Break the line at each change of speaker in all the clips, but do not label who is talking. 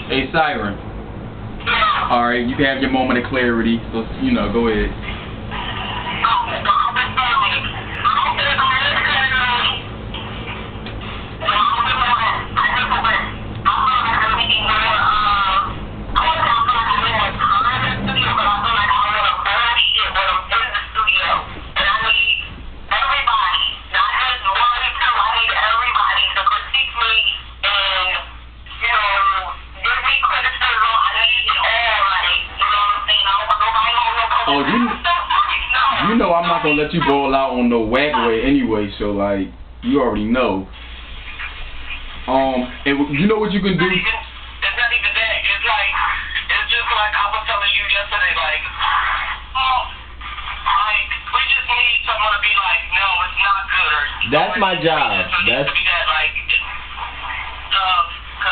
Hey, Siren. Alright, you can have your moment of clarity, so, you know, go ahead. Oh, you know I'm not gonna let you ball out on no whack way anyway, so like you already know. And you know what you can do?
It's not even that. It's just like I was telling you yesterday, like we just need someone to be like, no, it's not good. Or
that's my job. That's
because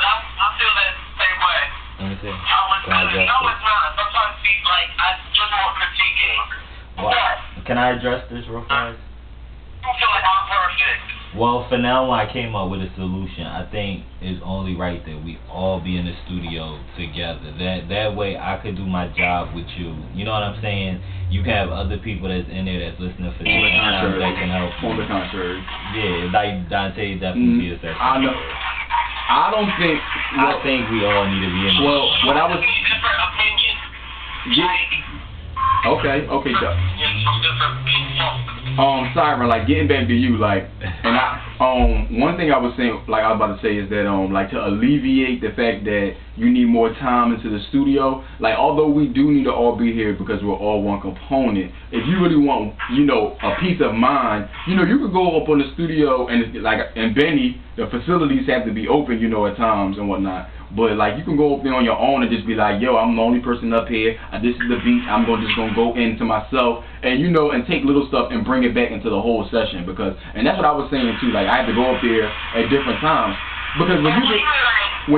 I feel that same way.
Let me see.
No, it's not. Sometimes like I just want critiquing.
What? Can I address this real fast?
I feel like I'm perfect.
Well, for now, I came up with a solution. I think it's only right that we all be in the studio together. That way, I could do my job with you. You know what I'm saying? You can have other people that's in there that's listening for different times that can help.
On the contrary.
Yeah, like Dante definitely is that.
I know. I don't think.
I think we all need to be in.
Well, what I was.
Different opinions.
Yeah. Okay.
Different people.
Siren, like getting back to you, like, and one thing I was saying, like I was about to say, is that like to alleviate the fact that you need more time into the studio, like although we do need to all be here because we're all one component, if you really want, you know, a peace of mind, you know, you could go up on the studio and it's like, and Benny, the facilities have to be open, you know, at times and whatnot. But like you can go up there on your own and just be like, yo, I'm the only person up here. This is the beat. I'm just gonna go into myself and you know and take little stuff and bring it back into the whole session because and that's what I was saying too. Like I had to go up there at different times because when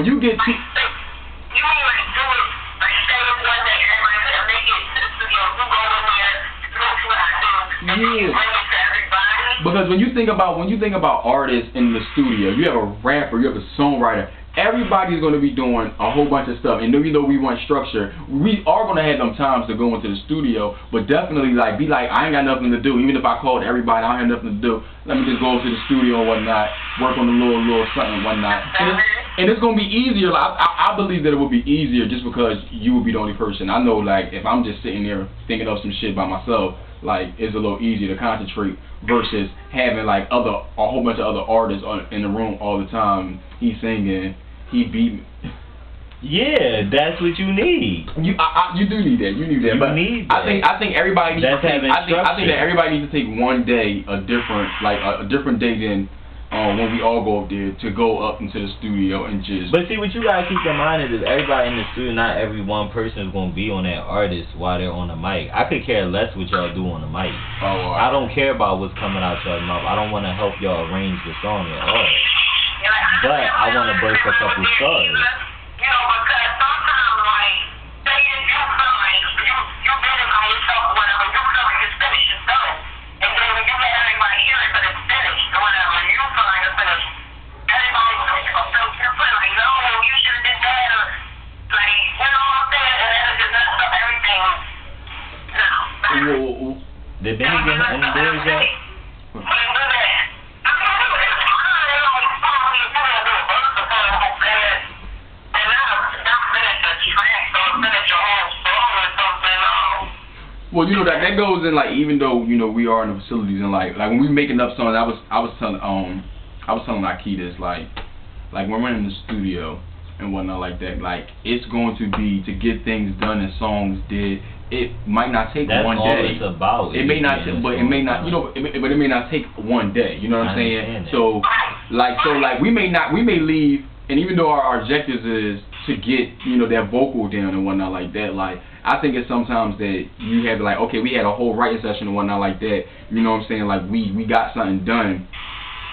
you get to because when you think about artists in the studio, you have a rapper, you have a songwriter. Everybody's going to be doing a whole bunch of stuff, and even though we want structure, we are going to have them times to go into the studio, but definitely like be like, I ain't got nothing to do. Even if I called everybody, I don't have nothing to do. Let me just go to the studio and whatnot, work on a little something and whatnot. And it's going to be easier. Like, I believe that it will be easier just because you will be the only person. I know, like, if I'm just sitting there thinking of some shit by myself, like, it's a little easier to concentrate versus having like a whole bunch of other artists in the room all the time. He's singing. He beat me.
Yeah, that's what you need.
You do need that. You need that. I think everybody needs to take. I think that everybody needs to take one day a different day than when we all go up there to go up into the studio and just.
But see, what you gotta keep in mind is everybody in the studio, not every one person is gonna be on that artist while they're on the mic. I could care less what y'all do on the mic.
Oh,
I don't care about what's coming out y'all's mouth. I don't want to help y'all arrange the song at all. But I want to burst a couple stars.
You know, because sometimes, like, say you sign, you've been in by yourself or whatever, you feel like it's finished, it's done. And then when you let everybody hear it, but it's finished or whatever, you feel like it's finished. Everybody's so like, no, you should have did that, or, like, you know what I'm saying? And then it just messed up everything. No.
Did Benny get any boys yet?
Well, you know that goes in like even though you know we are in the facilities and like when we making up songs, I was telling Akita like when we're in the studio and whatnot like that, like it's going to be to get things done and songs did. It might not take one day.
That's all it's about.
It may not, but it may not. You know, but it may not take one day. You know what I'm saying? So we may leave, and even though our objectives is to get that vocal down and whatnot like that, like. I think it's sometimes that you have like, okay, we had a whole writing session and whatnot like that. You know what I'm saying? Like we got something done.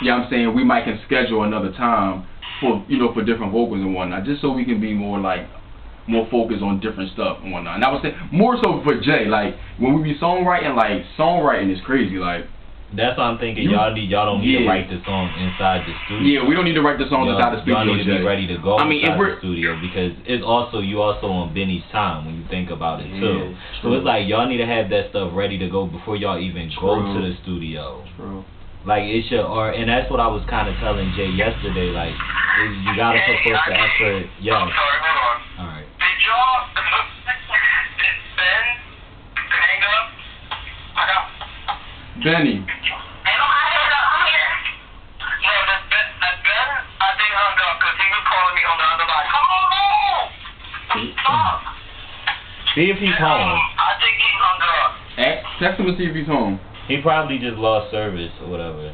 You know what I'm saying? We might can schedule another time for for different vocals and whatnot, just so we can be more focused on different stuff and whatnot. And I was saying more so for Jay, like when we be songwriting is crazy. Like
That's what I'm thinking. Y'all don't need to write the song inside the studio.
Yeah, we don't need to write the songs inside the studio.
Y'all need to be ready to go inside the
if
studio because you also on Benny's time when you think about it too.
Yeah,
so it's like y'all need to have that stuff ready to go before y'all even go to the studio.
True.
Like it should, and that's what I was kind of telling Jay yesterday. Like you gotta supposed to effort. Yeah.
I'm sorry, hold on.
All right.
Did Ben hang up? I got
Benny.
Ben, I think hung up because he was calling me on the other line. Come on, stop.
See if he's home.
I think he hung up.
Text him to see if he's home.
He probably just lost service or whatever.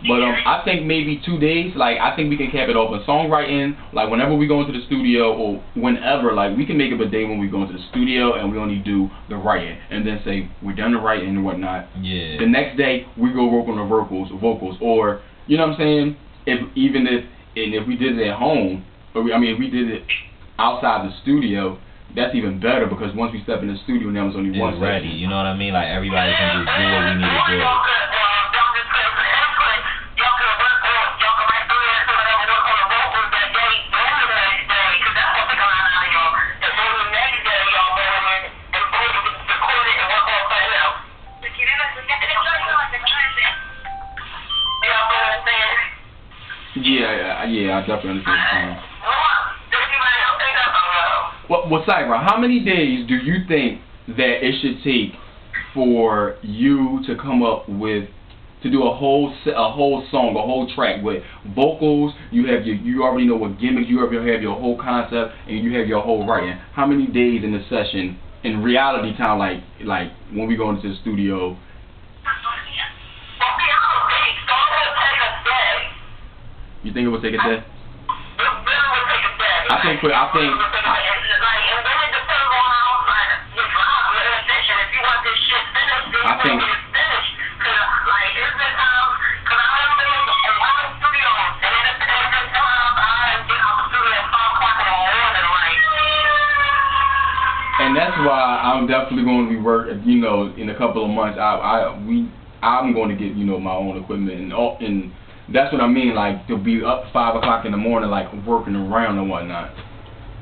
But I think maybe 2 days. Like I think we can cap it off. A songwriting, like whenever we go into the studio or whenever, like we can make up a day when we go into the studio and we only do the writing, and then say we're done the writing and whatnot.
Yeah.
The next day we go work on the vocals, or you know what I'm saying. If we did it at home, or if we did it outside the studio, that's even better because once we step in the studio, now it's only one
ready.
section.
You know what I mean? Like everybody can just do what we need to do.
Yeah, I definitely understand. Well, Cypher, how many days do you think that it should take for you to come up with, to do a whole song, a whole track with vocals? You already know what gimmicks, you already have your whole concept, and you have your whole writing. How many days in the session, in reality time, like when we go into the studio? You think it would take a day? I think. And that's why I'm definitely going to be working. In a couple of months, I'm going to get my own equipment and that's what I mean, like to be up 5 o'clock in the morning, like working around and whatnot.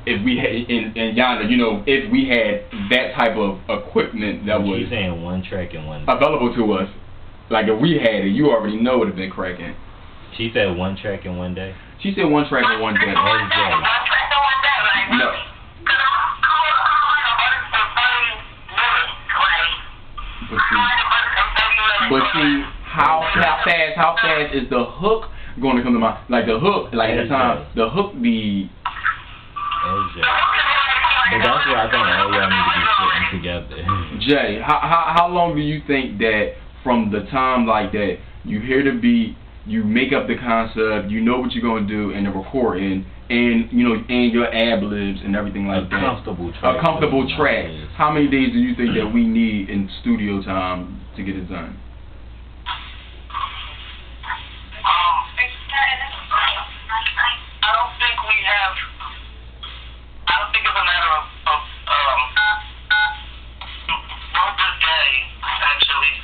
If we had in Yonder, if we had that type of equipment that was
saying one track in one day.
Available to us, like if we had it, you already know it would have been cracking.
She said one track in one day.
She said one track in one day. No. But see, how fast is the hook going to come to mind? Like the hook, like at the time, the hook be.
But that's where I think all y'all need to be sitting together.
Jay, how long do you think that from the time like that you hear the beat, you make up the concept, you know what you're gonna do in the recording, and and your ad libs and everything like that. A comfortable track. How many days do you think that we need in studio time to get it done?
I don't think it's a matter of one good day, actually.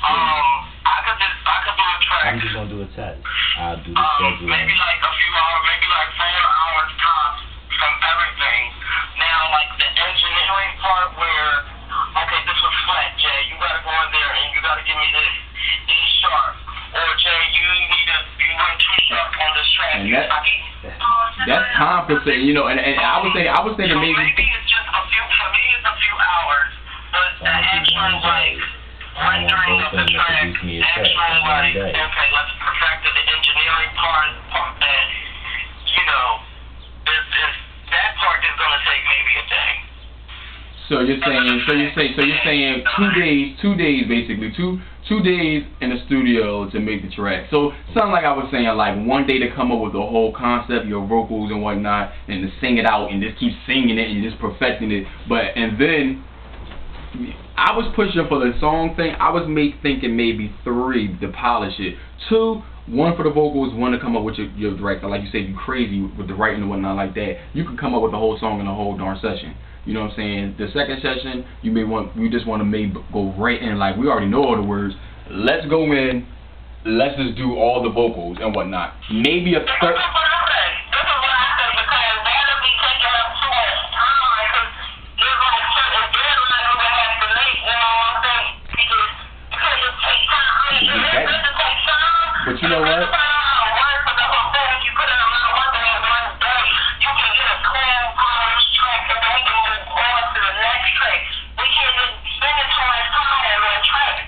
I could do a track.
I'm just gonna do a test. I'll do the schedule.
Maybe like a few hours, maybe like 4 hours tops from everything. Now, like the engineering part where, okay, this was flat, Jay, you gotta go in there and you gotta give me this E sharp. Or Jay, you went too sharp on this track.
And that's time for saying, and I was thinking maybe.
Maybe it's just for me it's a few hours, but the actual rendering of the track, actual okay, let's perfect the engineering part, and that part is gonna take maybe a day.
So you're saying 2 days basically, two days in the studio to make the track. So something like I was saying, like one day to come up with the whole concept, your vocals and whatnot, and to sing it out and just keep singing it and just perfecting it. And then I was pushing for the song thing. I was thinking maybe 3 to polish it. 2 one for the vocals, one to come up with your director. Like you said, you crazy with the writing and whatnot like that. You can come up with the whole song in the whole darn session. You know what I'm saying? The second session, you just want to maybe go right in, like we already know all the words. Let's go in. Let's just do all the vocals and whatnot. Maybe a third. But you know what?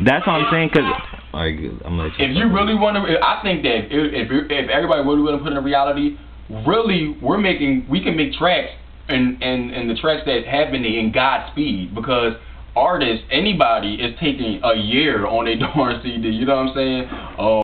That's what I'm saying, cause I'm gonna
if you really want to, I think that if everybody really want to put in reality, really we can make tracks and the tracks that happen in Godspeed, because artists, anybody is taking a year on a darn CD. You know what I'm saying?